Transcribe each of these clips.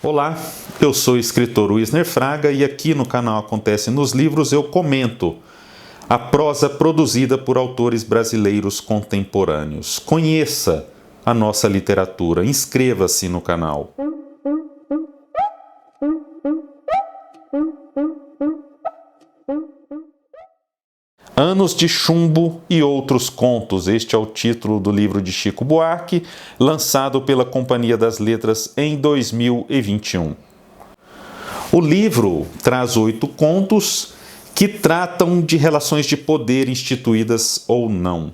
Olá, eu sou o escritor Wisner Fraga e aqui no canal Acontece nos Livros eu comento a prosa produzida por autores brasileiros contemporâneos. Conheça a nossa literatura, inscreva-se no canal. Anos de Chumbo e Outros Contos. Este é o título do livro de Chico Buarque, lançado pela Companhia das Letras em 2021. O livro traz 8 contos que tratam de relações de poder instituídas ou não.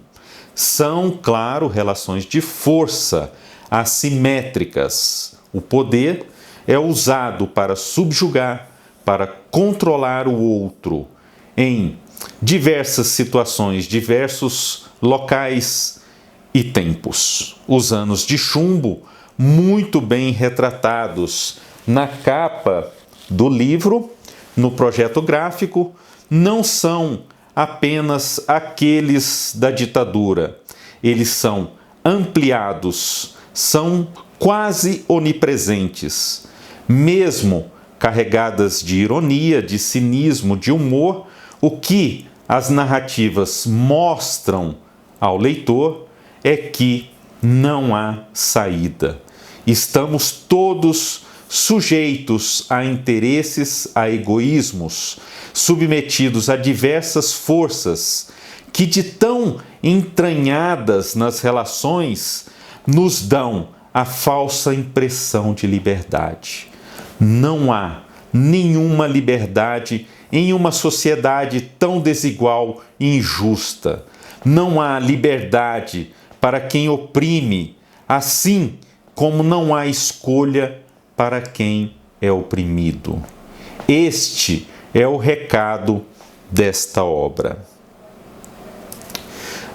São, claro, relações de força, assimétricas. O poder é usado para subjugar, para controlar o outro em diversas situações, diversos locais e tempos. Os anos de chumbo, muito bem retratados na capa do livro, no projeto gráfico, não são apenas aqueles da ditadura. Eles são ampliados, são quase onipresentes, mesmo carregadas de ironia, de cinismo, de humor. O que as narrativas mostram ao leitor é que não há saída. Estamos todos sujeitos a interesses, a egoísmos, submetidos a diversas forças que, de tão entranhadas nas relações, nos dão a falsa impressão de liberdade. Não há nenhuma liberdade em uma sociedade tão desigual e injusta. Não há liberdade para quem oprime, assim como não há escolha para quem é oprimido. Este é o recado desta obra.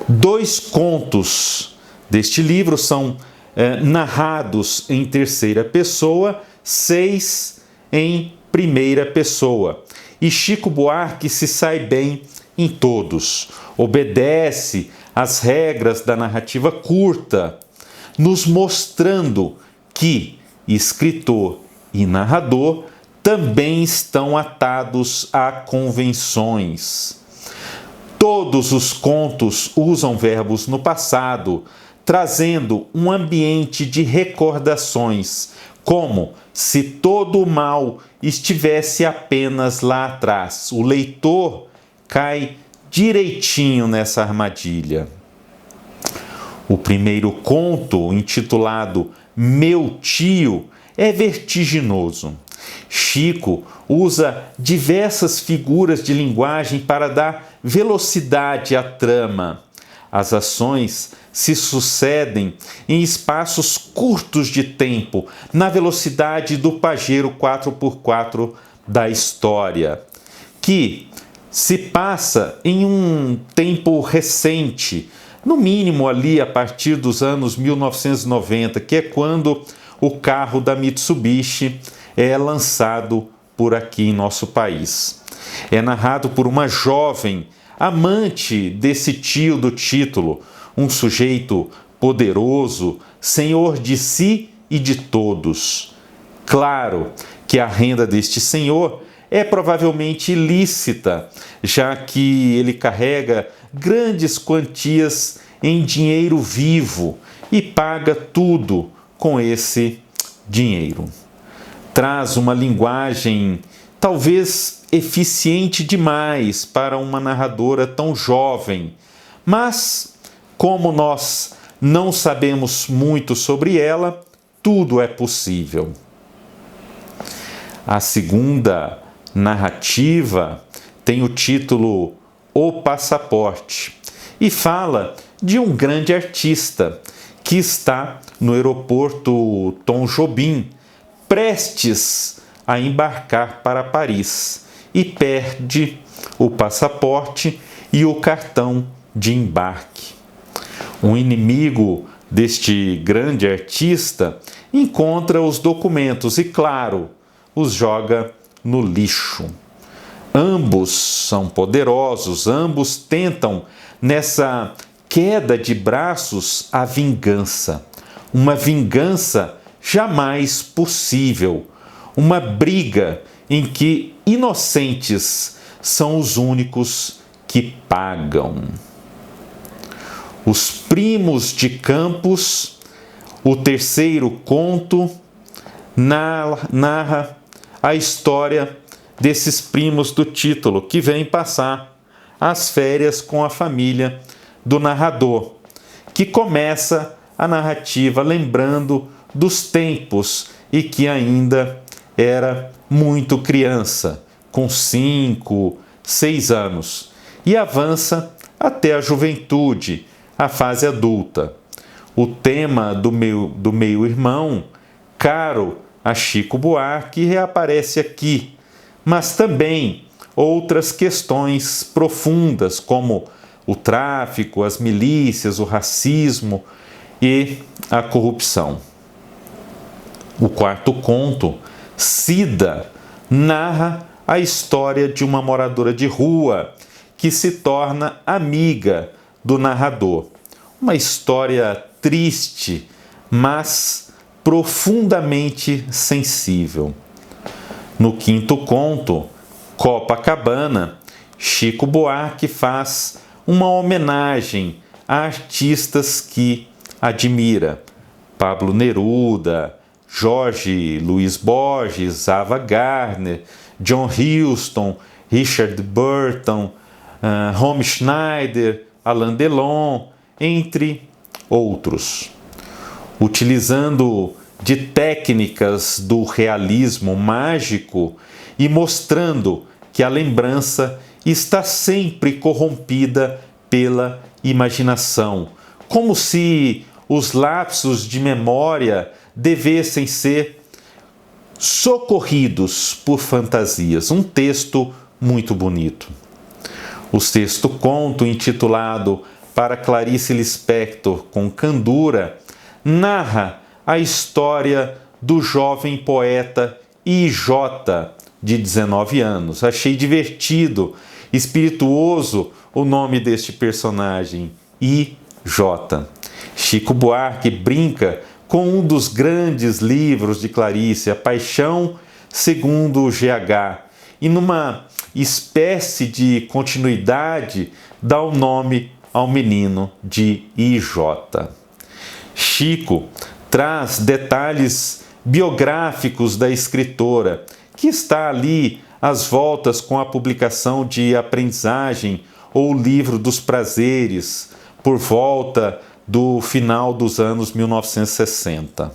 2 contos deste livro são narrados em terceira pessoa, 6 em primeira pessoa. E Chico Buarque se sai bem em todos. Obedece às regras da narrativa curta, nos mostrando que escritor e narrador também estão atados a convenções. Todos os contos usam verbos no passado, trazendo um ambiente de recordações, como se todo o mal estivesse apenas lá atrás. O leitor cai direitinho nessa armadilha. O primeiro conto, intitulado Meu Tio, é vertiginoso. Chico usa diversas figuras de linguagem para dar velocidade à trama. As ações se sucedem em espaços curtos de tempo, na velocidade do pajeiro 4x4 da história, que se passa em um tempo recente, no mínimo ali a partir dos anos 1990, que é quando o carro da Mitsubishi é lançado por aqui em nosso país. É narrado por uma jovem amante desse tio do título, um sujeito poderoso, senhor de si e de todos. Claro que a renda deste senhor é provavelmente ilícita, já que ele carrega grandes quantias em dinheiro vivo e paga tudo com esse dinheiro. Traz uma linguagem talvez eficiente demais para uma narradora tão jovem, mas como nós não sabemos muito sobre ela, tudo é possível. A segunda narrativa tem o título O Passaporte e fala de um grande artista que está no aeroporto Tom Jobim, prestes a embarcar para Paris e perde o passaporte e o cartão de embarque. Um inimigo deste grande artista encontra os documentos e, claro, os joga no lixo. Ambos são poderosos, ambos tentam, nessa queda de braços, a vingança. Uma vingança jamais possível, uma briga em que inocentes são os únicos que pagam. Os Primos de Campos, o terceiro conto, narra a história desses primos do título que vêm passar as férias com a família do narrador, que começa a narrativa lembrando dos tempos e que ainda era muito criança, com 5, 6 anos, e avança até a juventude, a fase adulta. O tema do meio-irmão, caro a Chico Buarque, reaparece aqui, mas também outras questões profundas, como o tráfico, as milícias, o racismo e a corrupção. O quarto conto, Cida, narra a história de uma moradora de rua que se torna amiga do narrador. Uma história triste, mas profundamente sensível. No quinto conto, Copacabana, Chico Buarque faz uma homenagem a artistas que admira: Pablo Neruda, Jorge Luiz Borges, Ava Gardner, John Huston, Richard Burton, Romy Schneider, Alain Delon, entre outros. Utilizando de técnicas do realismo mágico e mostrando que a lembrança está sempre corrompida pela imaginação, como se os lapsos de memória devessem ser socorridos por fantasias. Um texto muito bonito. O sexto conto, intitulado Para Clarice Lispector com Candura, narra a história do jovem poeta I.J., de 19 anos. Achei divertido, espirituoso o nome deste personagem, I.J. Chico Buarque brinca com um dos grandes livros de Clarice, A Paixão segundo o GH, e numa espécie de continuidade dá o nome ao menino de I.J. Chico traz detalhes biográficos da escritora, que está ali às voltas com a publicação de Aprendizagem ou Livro dos Prazeres, por volta do final dos anos 1960.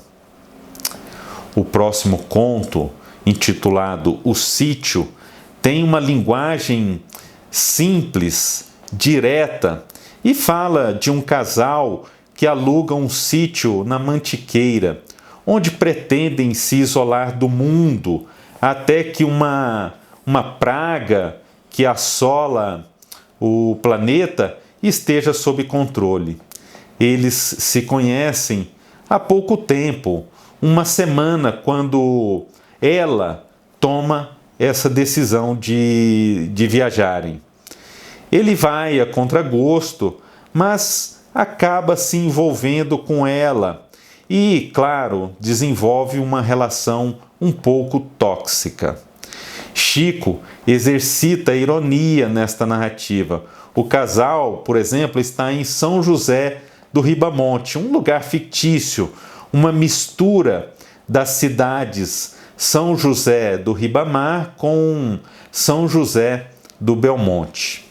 O próximo conto, intitulado O Sítio, tem uma linguagem simples, direta, e fala de um casal que aluga um sítio na Mantiqueira, onde pretendem se isolar do mundo até que uma praga que assola o planeta esteja sob controle. Eles se conhecem há pouco tempo, uma semana, quando ela toma essa decisão de viajarem. Ele vai a contragosto, mas acaba se envolvendo com ela e, claro, desenvolve uma relação um pouco tóxica. Chico exercita a ironia nesta narrativa. O casal, por exemplo, está em São José do Ribamonte, um lugar fictício, uma mistura das cidades São José do Ribamar com São José do Belmonte.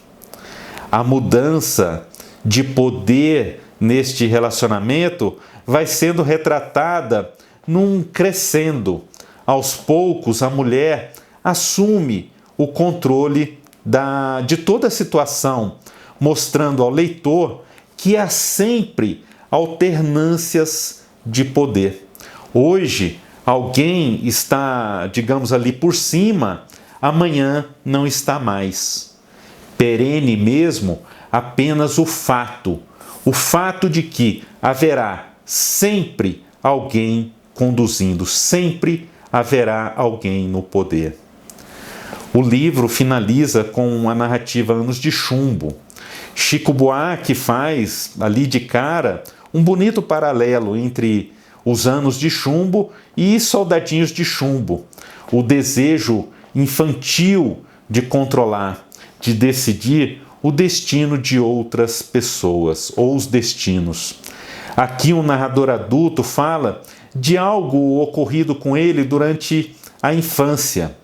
A mudança de poder neste relacionamento vai sendo retratada num crescendo. Aos poucos, a mulher assume o controle de toda a situação, mostrando ao leitor que há sempre alternâncias de poder. Hoje, alguém está, digamos ali, por cima, amanhã não está mais. Perene mesmo apenas o fato de que haverá sempre alguém conduzindo, sempre haverá alguém no poder. O livro finaliza com a narrativa Anos de Chumbo. Chico Buarque faz, ali de cara, um bonito paralelo entre os anos de chumbo e soldadinhos de chumbo. O desejo infantil de controlar, de decidir o destino de outras pessoas, ou os destinos. Aqui um narrador adulto fala de algo ocorrido com ele durante a infância.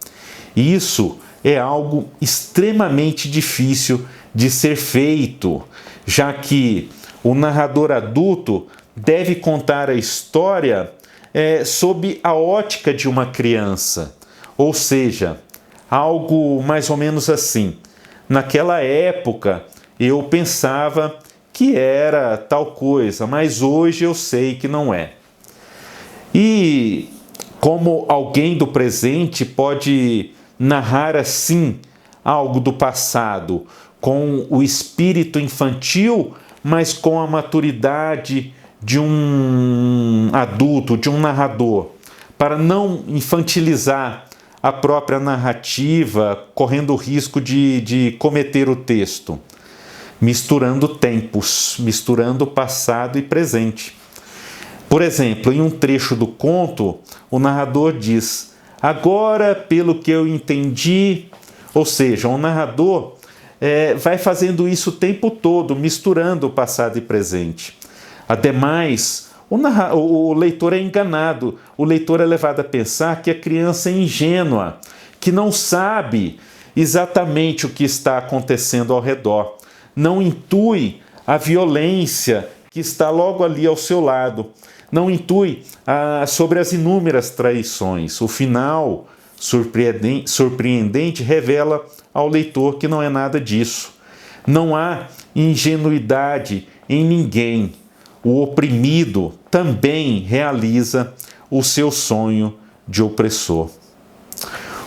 E isso é algo extremamente difícil de ser feito, já que o narrador adulto deve contar a história sob a ótica de uma criança. Ou seja, algo mais ou menos assim. Naquela época eu pensava que era tal coisa, mas hoje eu sei que não é. E como alguém do presente pode narrar assim algo do passado, com o espírito infantil, mas com a maturidade de um adulto, de um narrador, para não infantilizar a própria narrativa, correndo o risco de cometer o texto, misturando tempos, misturando passado e presente. Por exemplo, em um trecho do conto, o narrador diz: agora, pelo que eu entendi, ou seja, o narrador vai fazendo isso o tempo todo, misturando o passado e presente. Ademais, o leitor é enganado, o leitor é levado a pensar que a criança é ingênua, que não sabe exatamente o que está acontecendo ao redor, não intui a violência que está logo ali ao seu lado, não intui sobre as inúmeras traições. O final surpreendente revela ao leitor que não é nada disso. Não há ingenuidade em ninguém. O oprimido também realiza o seu sonho de opressor.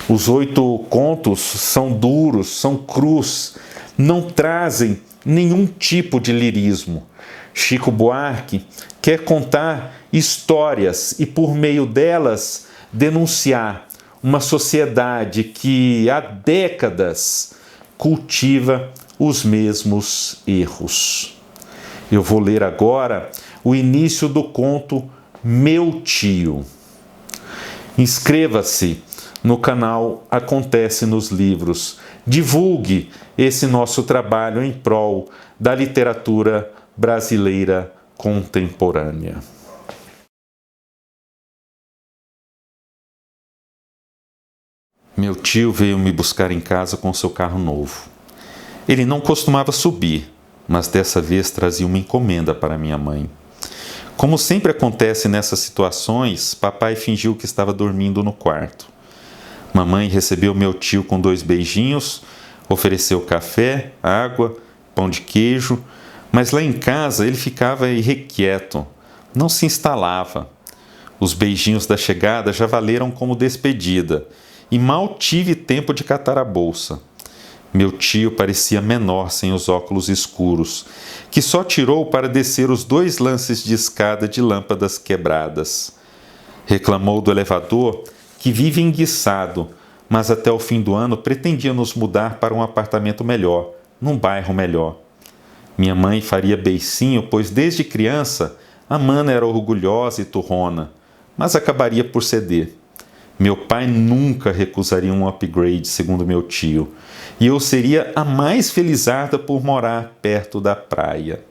Os 8 contos são duros, são crus, não trazem nenhum tipo de lirismo. Chico Buarque quer contar histórias e, por meio delas, denunciar uma sociedade que há décadas cultiva os mesmos erros. Eu vou ler agora o início do conto Meu Tio. Inscreva-se no canal Acontece nos Livros. Divulgue esse nosso trabalho em prol da literatura brasileira contemporânea. Meu tio veio me buscar em casa com seu carro novo. Ele não costumava subir, mas dessa vez trazia uma encomenda para minha mãe. Como sempre acontece nessas situações, papai fingiu que estava dormindo no quarto. Mamãe recebeu meu tio com 2 beijinhos, ofereceu café, água, pão de queijo, mas lá em casa ele ficava irrequieto, não se instalava. Os beijinhos da chegada já valeram como despedida, e mal tive tempo de catar a bolsa. Meu tio parecia menor sem os óculos escuros, que só tirou para descer os 2 lances de escada de lâmpadas quebradas. Reclamou do elevador, que vive enguiçado, mas até o fim do ano pretendia nos mudar para um apartamento melhor, num bairro melhor. Minha mãe faria beicinho, pois desde criança a mana era orgulhosa e turrona, mas acabaria por ceder. Meu pai nunca recusaria um upgrade, segundo meu tio, e eu seria a mais felizarda por morar perto da praia.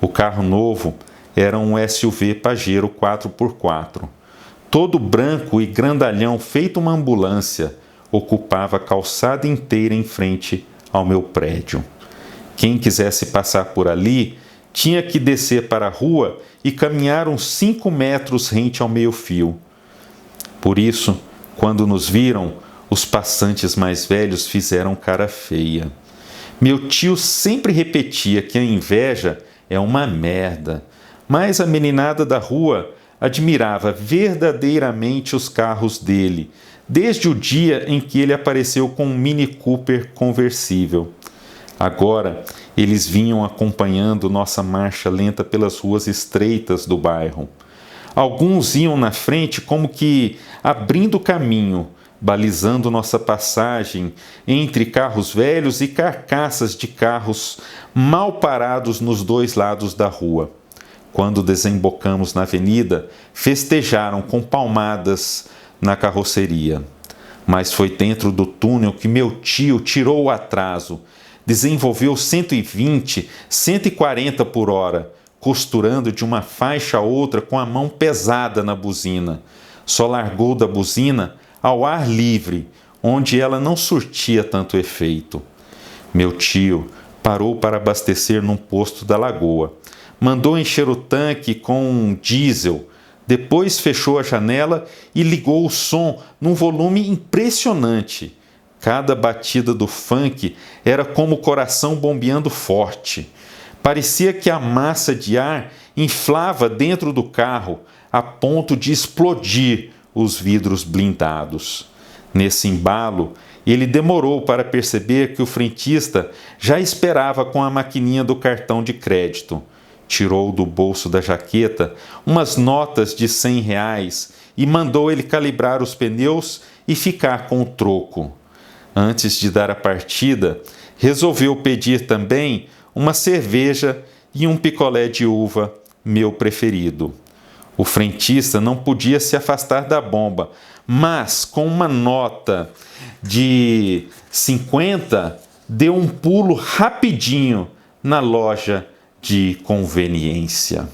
O carro novo era um SUV Pajero 4x4. Todo branco e grandalhão, feito uma ambulância, ocupava a calçada inteira em frente ao meu prédio. Quem quisesse passar por ali tinha que descer para a rua e caminhar uns 5 metros rente ao meio-fio. Por isso, quando nos viram, os passantes mais velhos fizeram cara feia. Meu tio sempre repetia que a inveja é uma merda, mas a meninada da rua admirava verdadeiramente os carros dele, desde o dia em que ele apareceu com um Mini Cooper conversível. Agora, eles vinham acompanhando nossa marcha lenta pelas ruas estreitas do bairro. Alguns iam na frente como que abrindo caminho, balizando nossa passagem entre carros velhos e carcaças de carros mal parados nos 2 lados da rua. Quando desembocamos na avenida, festejaram com palmadas na carroceria. Mas foi dentro do túnel que meu tio tirou o atraso. Desenvolveu 120, 140 por hora, costurando de uma faixa a outra com a mão pesada na buzina. Só largou da buzina ao ar livre, onde ela não surtia tanto efeito. Meu tio parou para abastecer num posto da lagoa. Mandou encher o tanque com diesel. Depois fechou a janela e ligou o som num volume impressionante. Cada batida do funk era como o coração bombeando forte. Parecia que a massa de ar inflava dentro do carro a ponto de explodir os vidros blindados. Nesse embalo, ele demorou para perceber que o frentista já esperava com a maquininha do cartão de crédito. Tirou do bolso da jaqueta umas notas de R$ 100 e mandou ele calibrar os pneus e ficar com o troco. Antes de dar a partida, resolveu pedir também uma cerveja e um picolé de uva, meu preferido. O frentista não podia se afastar da bomba, mas com uma nota de 50, deu um pulo rapidinho na loja de conveniência.